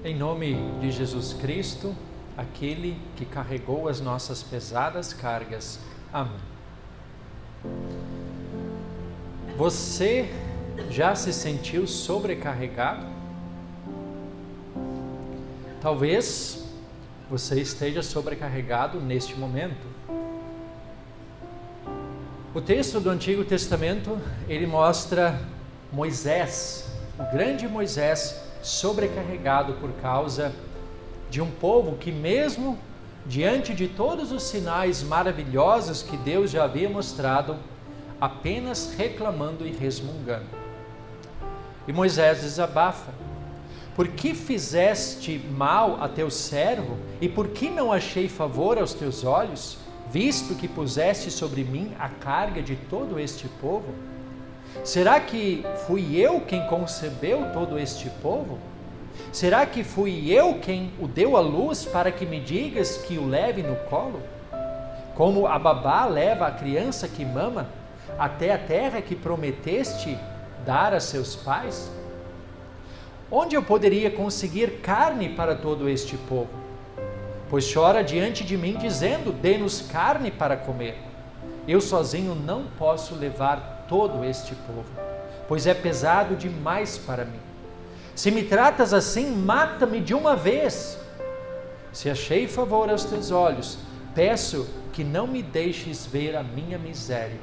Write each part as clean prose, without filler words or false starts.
Em nome de Jesus Cristo, aquele que carregou as nossas pesadas cargas. Amém. Você já se sentiu sobrecarregado? Talvez você esteja sobrecarregado neste momento. O texto do Antigo Testamento, ele mostra Moisés, o grande Moisés, sobrecarregado por causa de um povo que, mesmo diante de todos os sinais maravilhosos que Deus já havia mostrado, apenas reclamando e resmungando. E Moisés desabafa: por que fizeste mal a teu servo, e por que não achei favor aos teus olhos, visto que puseste sobre mim a carga de todo este povo? Será que fui eu quem concebeu todo este povo? Será que fui eu quem o deu à luz para que me digas que o leve no colo? Como a babá leva a criança que mama até a terra que prometeste dar a seus pais? Onde eu poderia conseguir carne para todo este povo? Pois chora diante de mim dizendo: dê-nos carne para comer. Eu sozinho não posso levar todo este povo, pois é pesado demais para mim. Se me tratas assim, mata-me de uma vez. Se achei favor aos teus olhos, peço que não me deixes ver a minha miséria.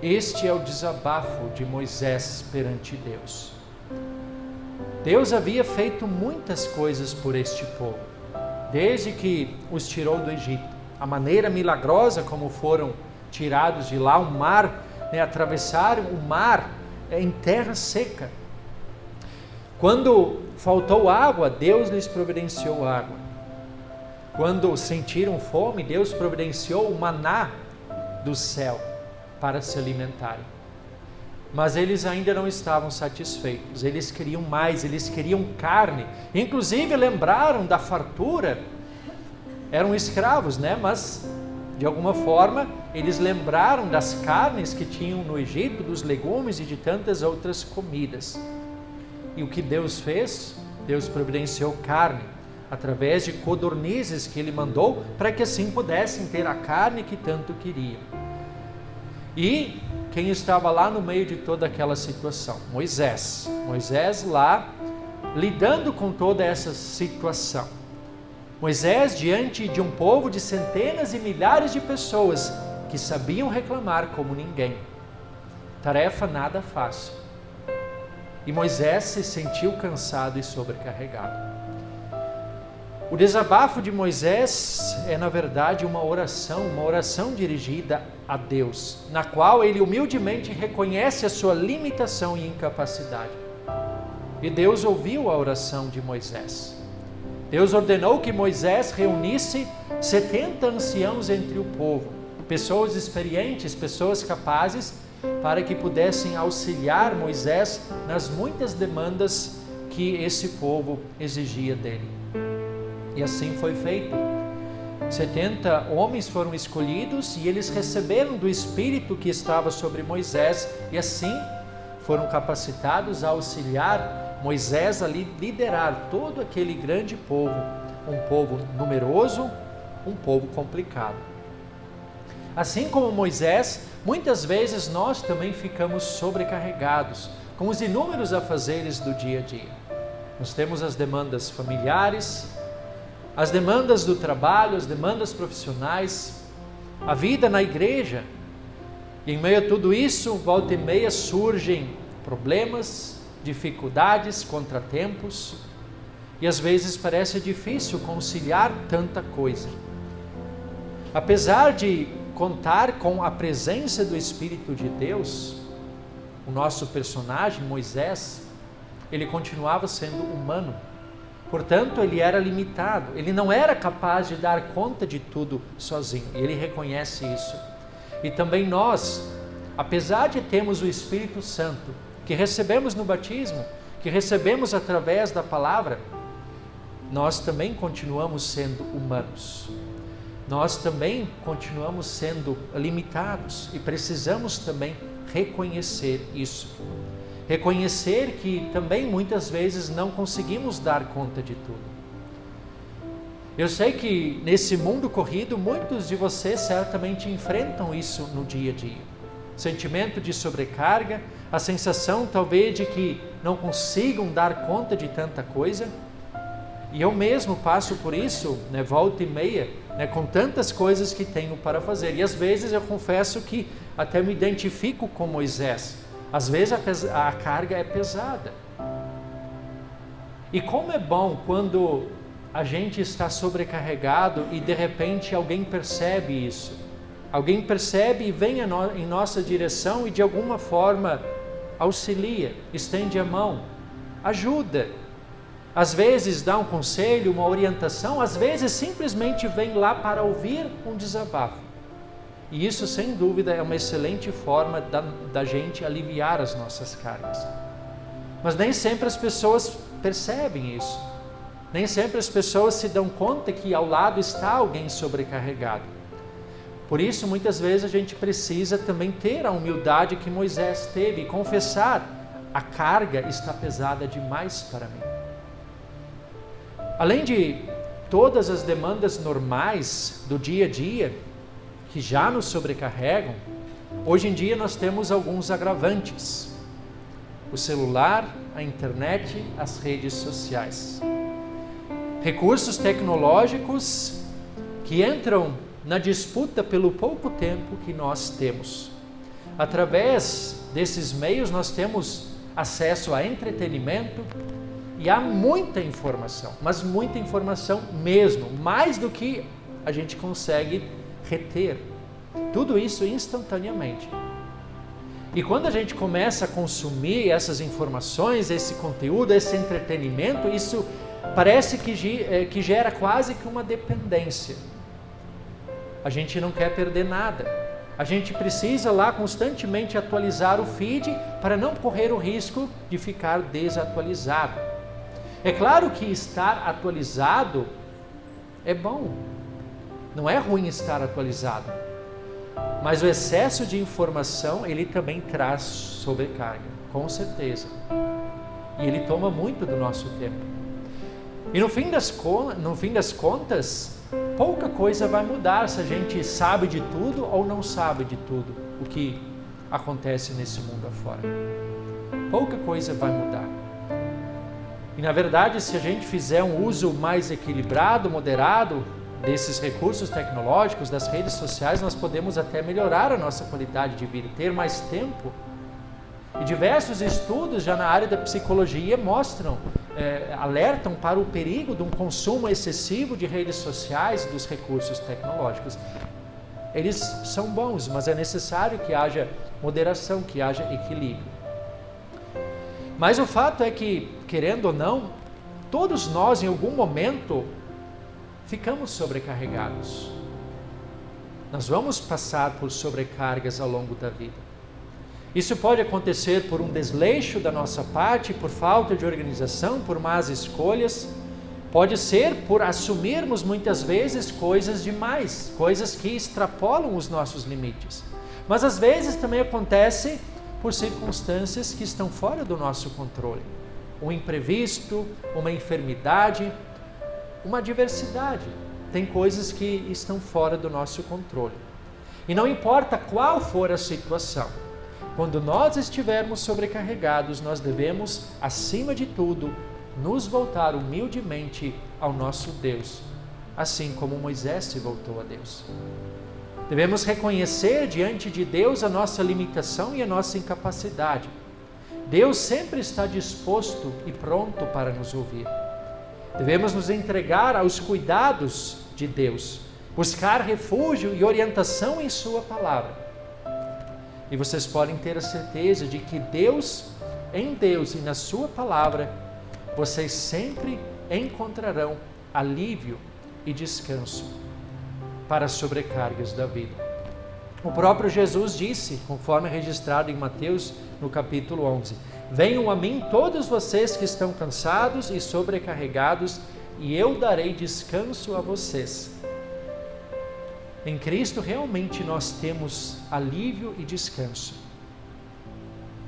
Este é o desabafo de Moisés perante Deus. Deus havia feito muitas coisas por este povo, desde que os tirou do Egito. A maneira milagrosa como foram tirados de lá, o mar, atravessaram o mar em terra seca. Quando faltou água, Deus lhes providenciou água. Quando sentiram fome, Deus providenciou o maná do céu para se alimentarem. Mas eles ainda não estavam satisfeitos, eles queriam mais, eles queriam carne. Inclusive lembraram da fartura. Eram escravos, mas de alguma forma eles lembraram das carnes que tinham no Egito, dos legumes e de tantas outras comidas. E o que Deus fez? Deus providenciou carne através de codornizes que Ele mandou para que assim pudessem ter a carne que tanto queriam. E quem estava lá no meio de toda aquela situação? Moisés. Moisés lá lidando com toda essa situação. Moisés diante de um povo de centenas e milhares de pessoas que sabiam reclamar como ninguém. Tarefa nada fácil. E Moisés se sentiu cansado e sobrecarregado. O desabafo de Moisés é, na verdade, uma oração dirigida a Deus, na qual ele humildemente reconhece a sua limitação e incapacidade. E Deus ouviu a oração de Moisés. Deus ordenou que Moisés reunisse 70 anciãos entre o povo, pessoas experientes, pessoas capazes, para que pudessem auxiliar Moisés nas muitas demandas que esse povo exigia dele. E assim foi feito. 70 homens foram escolhidos e eles receberam do Espírito que estava sobre Moisés e assim foram capacitados a auxiliar Moisés a liderar todo aquele grande povo, um povo numeroso, um povo complicado. Assim como Moisés, muitas vezes nós também ficamos sobrecarregados com os inúmeros afazeres do dia a dia. Nós temos as demandas familiares, as demandas do trabalho, as demandas profissionais, a vida na igreja. E em meio a tudo isso, volta e meia surgem problemas, dificuldades, contratempos, e às vezes parece difícil conciliar tanta coisa. Apesar de contar com a presença do Espírito de Deus, o nosso personagem, Moisés, ele continuava sendo humano. Portanto, ele era limitado, ele não era capaz de dar conta de tudo sozinho, e ele reconhece isso. E também nós, apesar de termos o Espírito Santo, que recebemos no batismo, que recebemos através da palavra, nós também continuamos sendo humanos. Nós também continuamos sendo limitados e precisamos também reconhecer isso. reconhecer que também muitas vezes não conseguimos dar conta de tudo. Eu sei que nesse mundo corrido, muitos de vocês certamente enfrentam isso no dia a dia. Sentimento de sobrecarga, a sensação talvez de que não consigam dar conta de tanta coisa. E eu mesmo passo por isso, volta e meia, com tantas coisas que tenho para fazer. E às vezes eu confesso que até me identifico com Moisés. Às vezes a carga é pesada. E como é bom quando a gente está sobrecarregado e de repente alguém percebe isso. Alguém percebe e vem em nossa direção e de alguma forma auxilia, estende a mão, ajuda. Às vezes dá um conselho, uma orientação, às vezes simplesmente vem lá para ouvir um desabafo. E isso, sem dúvida, é uma excelente forma da gente aliviar as nossas cargas. Mas nem sempre as pessoas percebem isso. Nem sempre as pessoas se dão conta que ao lado está alguém sobrecarregado. Por isso, muitas vezes a gente precisa também ter a humildade que Moisés teve e confessar: a carga está pesada demais para mim. Além de todas as demandas normais do dia a dia, que já nos sobrecarregam, hoje em dia nós temos alguns agravantes. O celular, a internet, as redes sociais. Recursos tecnológicos que entram na disputa pelo pouco tempo que nós temos. Através desses meios nós temos acesso a entretenimento e há muita informação, mas muita informação mesmo, mais do que a gente consegue reter. Tudo isso instantaneamente. E quando a gente começa a consumir essas informações, esse conteúdo, esse entretenimento, isso parece que gera quase que uma dependência. A gente não quer perder nada. A gente precisa lá constantemente atualizar o feed para não correr o risco de ficar desatualizado. É claro que estar atualizado é bom. Não é ruim estar atualizado. Mas o excesso de informação, ele também traz sobrecarga, com certeza. E ele toma muito do nosso tempo. E no fim das contas, pouca coisa vai mudar se a gente sabe de tudo ou não sabe de tudo o que acontece nesse mundo afora. Pouca coisa vai mudar. E na verdade, se a gente fizer um uso mais equilibrado, moderado desses recursos tecnológicos, das redes sociais, nós podemos até melhorar a nossa qualidade de vida, ter mais tempo. E diversos estudos já na área da psicologia alertam para o perigo de um consumo excessivo de redes sociais e dos recursos tecnológicos. Eles são bons, mas é necessário que haja moderação, que haja equilíbrio. Mas o fato é que, querendo ou não, todos nós em algum momento ficamos sobrecarregados. Nós vamos passar por sobrecargas ao longo da vida. Isso pode acontecer por um desleixo da nossa parte, por falta de organização, por más escolhas. Pode ser por assumirmos muitas vezes coisas demais, coisas que extrapolam os nossos limites. Mas às vezes também acontece por circunstâncias que estão fora do nosso controle. Um imprevisto, uma enfermidade, uma adversidade. Tem coisas que estão fora do nosso controle. E não importa qual for a situação, quando nós estivermos sobrecarregados, nós devemos, acima de tudo, nos voltar humildemente ao nosso Deus, assim como Moisés se voltou a Deus. Devemos reconhecer diante de Deus a nossa limitação e a nossa incapacidade. Deus sempre está disposto e pronto para nos ouvir. Devemos nos entregar aos cuidados de Deus, buscar refúgio e orientação em Sua palavra. E vocês podem ter a certeza de que em Deus e na Sua palavra, vocês sempre encontrarão alívio e descanso para as sobrecargas da vida. O próprio Jesus disse, conforme registrado em Mateus, no capítulo 11, venham a mim todos vocês que estão cansados e sobrecarregados, e eu darei descanso a vocês. Em Cristo realmente nós temos alívio e descanso.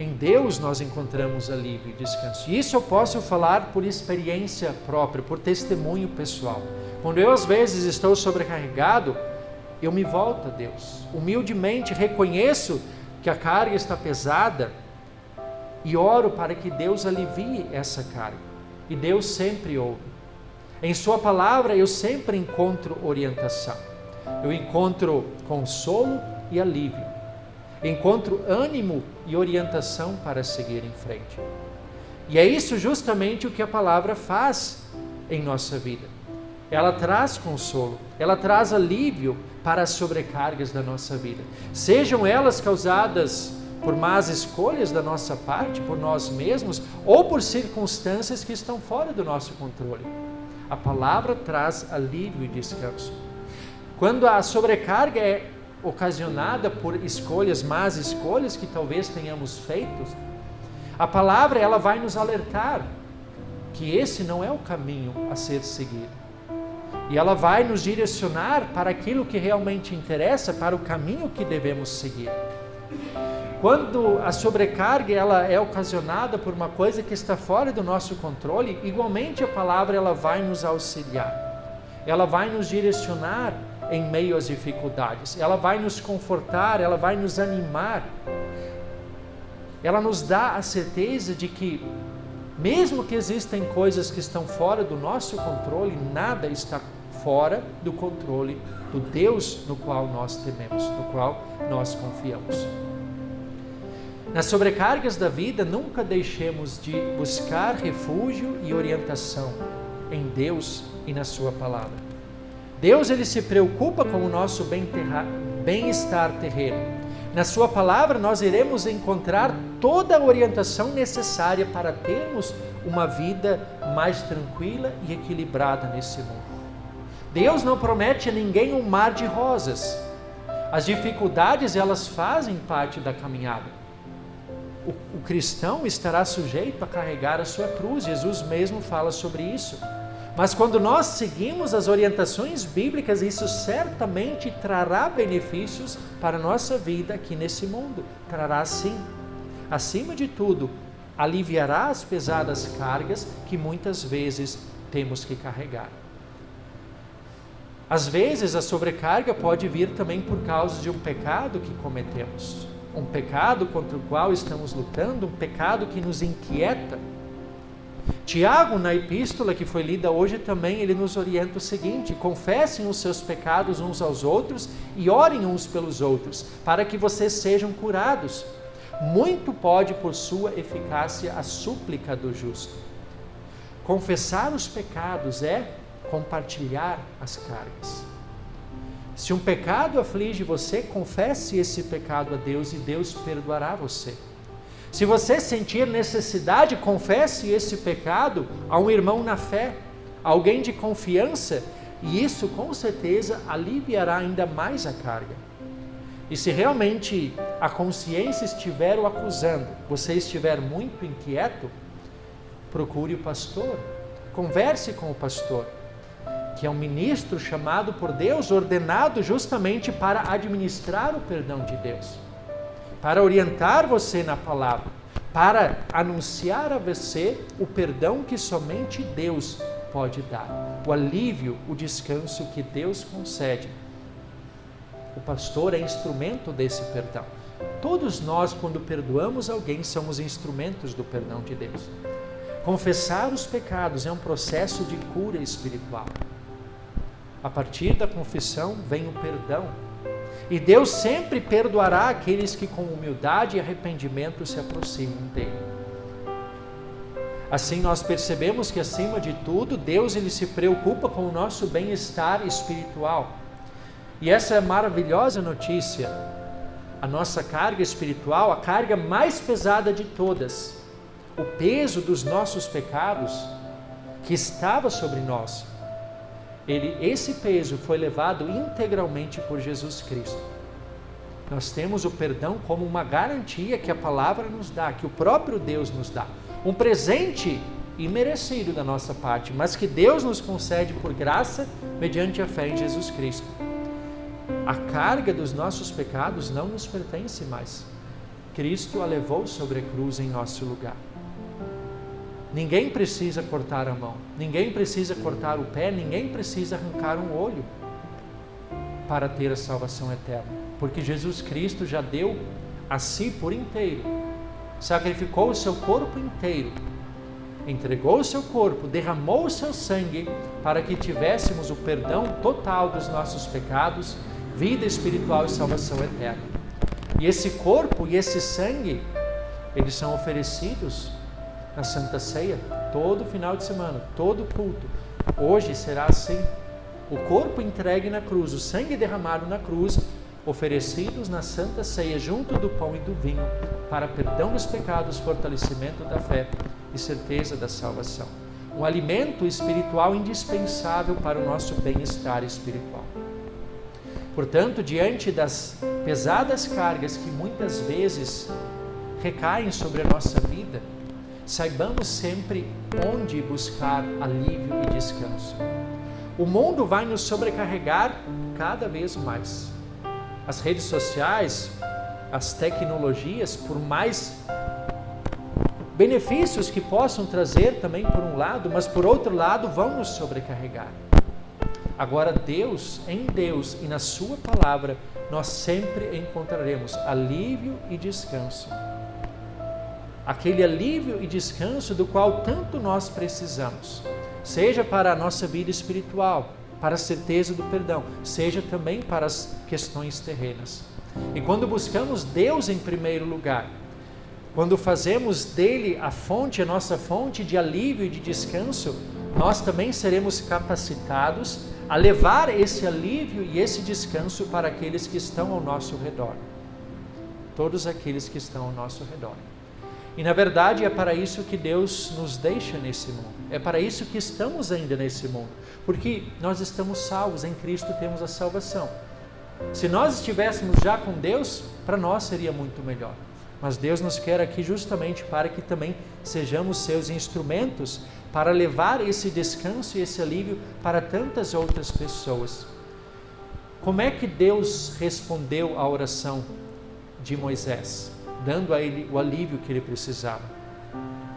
Em Deus nós encontramos alívio e descanso. E isso eu posso falar por experiência própria, por testemunho pessoal. Quando eu às vezes estou sobrecarregado, eu me volto a Deus. Humildemente reconheço que a carga está pesada e oro para que Deus alivie essa carga. E Deus sempre ouve. Em Sua palavra eu sempre encontro orientação. Eu encontro consolo e alívio. Encontro ânimo e orientação para seguir em frente. E é isso justamente o que a palavra faz em nossa vida. Ela traz consolo, ela traz alívio para as sobrecargas da nossa vida. Sejam elas causadas por más escolhas da nossa parte, por nós mesmos, ou por circunstâncias que estão fora do nosso controle. A palavra traz alívio e descanso. Quando a sobrecarga é ocasionada por más escolhas que talvez tenhamos feito, a palavra ela vai nos alertar que esse não é o caminho a ser seguido. E ela vai nos direcionar para aquilo que realmente interessa, para o caminho que devemos seguir. Quando a sobrecarga ela é ocasionada por uma coisa que está fora do nosso controle, igualmente a palavra ela vai nos auxiliar. Ela vai nos direcionar em meio às dificuldades. Ela vai nos confortar, ela vai nos animar. Ela nos dá a certeza de que, mesmo que existem coisas que estão fora do nosso controle, nada está fora do controle do Deus no qual nós tememos, no qual nós confiamos. Nas sobrecargas da vida, nunca deixemos de buscar refúgio e orientação em Deus e na Sua palavra. Deus ele se preocupa com o nosso bem-estar terreno. Na Sua palavra nós iremos encontrar toda a orientação necessária para termos uma vida mais tranquila e equilibrada nesse mundo. Deus não promete a ninguém um mar de rosas. As dificuldades elas fazem parte da caminhada. O cristão estará sujeito a carregar a sua cruz. Jesus mesmo fala sobre isso. Mas quando nós seguimos as orientações bíblicas, isso certamente trará benefícios para a nossa vida aqui nesse mundo. Trará sim. Acima de tudo, aliviará as pesadas cargas que muitas vezes temos que carregar. Às vezes a sobrecarga pode vir também por causa de um pecado que cometemos. Um pecado contra o qual estamos lutando, um pecado que nos inquieta. Tiago, na epístola que foi lida hoje também, ele nos orienta o seguinte: confessem os seus pecados uns aos outros e orem uns pelos outros, para que vocês sejam curados. Muito pode por sua eficácia a súplica do justo. Confessar os pecados é compartilhar as cargas. Se um pecado aflige você, confesse esse pecado a Deus e Deus perdoará você. Se você sentir necessidade, confesse esse pecado a um irmão na fé, alguém de confiança, e isso com certeza aliviará ainda mais a carga. E se realmente a consciência estiver o acusando, você estiver muito inquieto, procure o pastor, converse com o pastor, que é um ministro chamado por Deus, ordenado justamente para administrar o perdão de Deus, para orientar você na palavra, para anunciar a você o perdão que somente Deus pode dar, o alívio, o descanso que Deus concede. O pastor é instrumento desse perdão. Todos nós, quando perdoamos alguém, somos instrumentos do perdão de Deus. Confessar os pecados é um processo de cura espiritual. A partir da confissão vem o perdão. E Deus sempre perdoará aqueles que com humildade e arrependimento se aproximam dele. Assim nós percebemos que acima de tudo, Deus ele se preocupa com o nosso bem-estar espiritual. E essa é a maravilhosa notícia. A nossa carga espiritual, a carga mais pesada de todas, o peso dos nossos pecados que estava sobre nós, esse peso foi levado integralmente por Jesus Cristo. Nós temos o perdão como uma garantia que a palavra nos dá, que o próprio Deus nos dá. Um presente imerecido da nossa parte, mas que Deus nos concede por graça mediante a fé em Jesus Cristo. A carga dos nossos pecados não nos pertence mais. Cristo a levou sobre a cruz em nosso lugar. Ninguém precisa cortar a mão, ninguém precisa cortar o pé, ninguém precisa arrancar um olho para ter a salvação eterna, porque Jesus Cristo já deu a si por inteiro, sacrificou o seu corpo inteiro, entregou o seu corpo, derramou o seu sangue para que tivéssemos o perdão total dos nossos pecados, vida espiritual e salvação eterna. E esse corpo e esse sangue, eles são oferecidos na Santa Ceia, todo final de semana, todo culto. Hoje será assim: o corpo entregue na cruz, o sangue derramado na cruz, oferecidos na Santa Ceia, junto do pão e do vinho, para perdão dos pecados, fortalecimento da fé e certeza da salvação. Um alimento espiritual indispensável para o nosso bem-estar espiritual. Portanto, diante das pesadas cargas que muitas vezes recaem sobre a nossa vida, saibamos sempre onde buscar alívio e descanso. O mundo vai nos sobrecarregar cada vez mais. As redes sociais, as tecnologias, por mais benefícios que possam trazer também por um lado, mas por outro lado vão nos sobrecarregar. Agora Deus, em Deus e na sua palavra, nós sempre encontraremos alívio e descanso. Aquele alívio e descanso do qual tanto nós precisamos, seja para a nossa vida espiritual, para a certeza do perdão, seja também para as questões terrenas. E quando buscamos Deus em primeiro lugar, quando fazemos dele a fonte, a nossa fonte de alívio e de descanso, nós também seremos capacitados a levar esse alívio e esse descanso para aqueles que estão ao nosso redor. Todos aqueles que estão ao nosso redor. E na verdade é para isso que Deus nos deixa nesse mundo. É para isso que estamos ainda nesse mundo. Porque nós estamos salvos, em Cristo temos a salvação. Se nós estivéssemos já com Deus, para nós seria muito melhor. Mas Deus nos quer aqui justamente para que também sejamos seus instrumentos para levar esse descanso e esse alívio para tantas outras pessoas. Como é que Deus respondeu à oração de Moisés, dando a ele o alívio que ele precisava?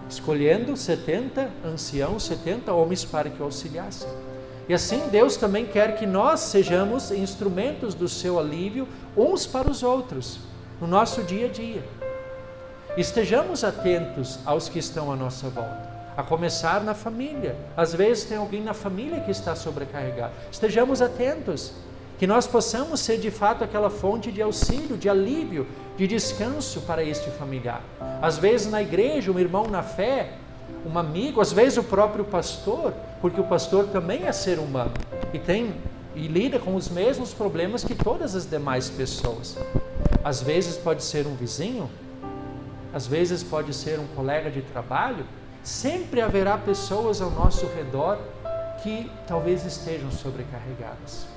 Escolhendo 70 anciãos, 70 homens para que o auxiliassem. E assim Deus também quer que nós sejamos instrumentos do seu alívio uns para os outros, no nosso dia a dia. Estejamos atentos aos que estão à nossa volta, a começar na família. Às vezes tem alguém na família que está sobrecarregado. Estejamos atentos, que nós possamos ser de fato aquela fonte de auxílio, de alívio, de descanso para este familiar. Às vezes na igreja, um irmão na fé, um amigo, às vezes o próprio pastor, porque o pastor também é ser humano e lida com os mesmos problemas que todas as demais pessoas. Às vezes pode ser um vizinho, às vezes pode ser um colega de trabalho. Sempre haverá pessoas ao nosso redor que talvez estejam sobrecarregadas.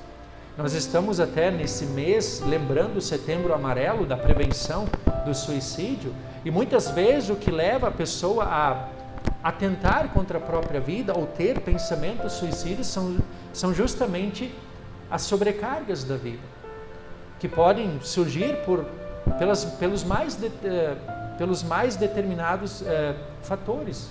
Nós estamos até nesse mês lembrando o Setembro Amarelo, da prevenção do suicídio, e muitas vezes o que leva a pessoa a atentar contra a própria vida ou ter pensamentos suicidas são justamente as sobrecargas da vida, que podem surgir pelos mais determinados fatores,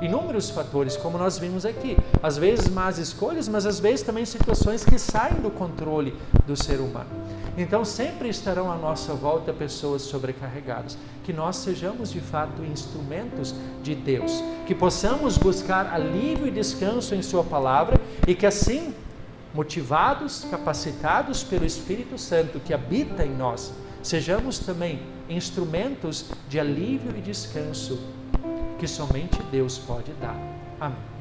inúmeros fatores, como nós vimos aqui. Às vezes más escolhas, mas às vezes também situações que saem do controle do ser humano. Então sempre estarão à nossa volta pessoas sobrecarregadas. Que nós sejamos de fato instrumentos de Deus, que possamos buscar alívio e descanso em sua palavra e que assim, motivados, capacitados pelo Espírito Santo que habita em nós, sejamos também instrumentos de alívio e descanso que somente Deus pode dar. Amém.